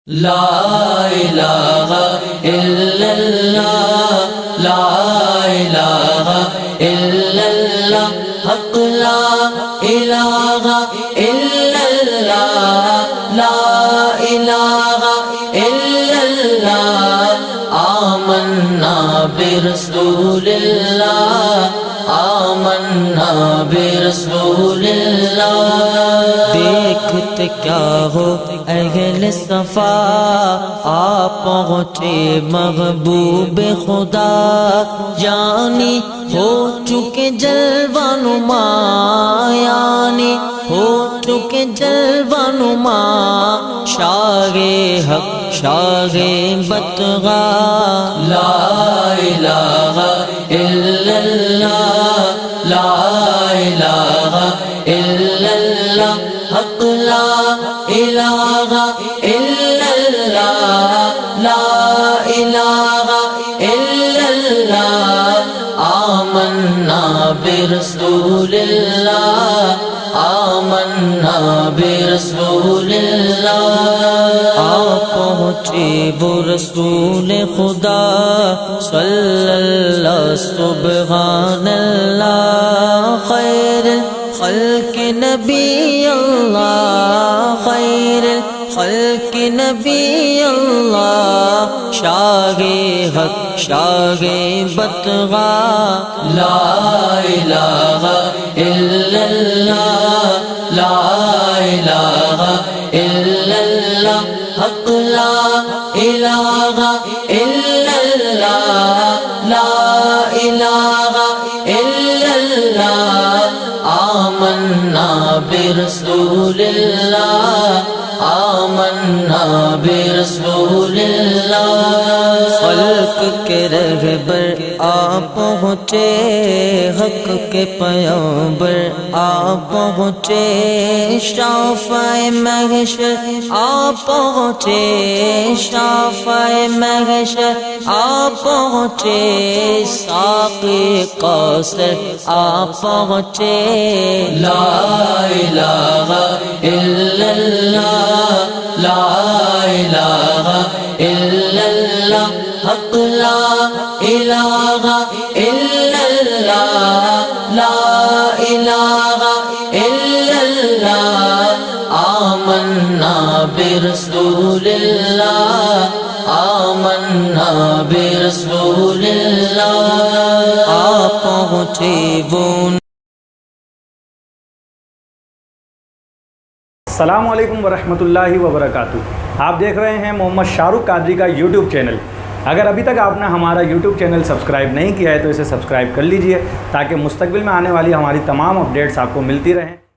لا الہ الا اللہ، لا الہ الا اللہ، حق لا الہ الا اللہ، لا الہ الا اللہ، آمنا برسول اللہ، آمنا برسول اللہ۔ دیکھتے کیا ہو اہل صفا، آپ پہنچے محبوب خدا، یعنی ہو چکے جلوہ نما، یعنی ہو چکے جلوہ نما، شاہ حق شاہ بتغا، لا الہ الا اللہ، لا الہ الا اللہ، حق لا الہ الا اللہ، لا الہ الا اللہ، آمنا برسول اللہ، آمنا برسول اللہ۔ آپ پہنچے وہ رسول خدا، صلی اللہ سبحان اللہ، خیر خلق نبی اللہ، خیر خلق نبی اللہ، شاہ حق شاہ بتغا، لا الہ الا اللہ، لا الہ الا اللہ، حق لا الہ الا اللہ، لا الہ الا اللہ، آمنا برسول اللہ، آمنا برسول اللہ۔ خلق کے رہبر آپ پہنچے، حق کے پیغمبر آپ پہنچے، شافع محشر آپ پہنچے، شافع محشر آپ پہنچے، ساقی کوثر آپ پہنچے، لا الہ الا اللہ، لا الہ الا اللہ، حق لا الہ الا اللہ، لا الہ الا اللہ، آمنا برسول اللہ، آمنا برسول اللہ۔ آپ پہنچے وہ۔ السلام علیکم ورحمۃ اللہ وبرکاتہ۔ آپ دیکھ رہے ہیں محمد شاہ رخ قادری کا یوٹیوب چینل۔ اگر ابھی تک آپ نے ہمارا یوٹیوب چینل سبسکرائب نہیں کیا ہے تو اسے سبسکرائب کر لیجئے تاکہ مستقبل میں آنے والی ہماری تمام اپڈیٹس آپ کو ملتی رہیں۔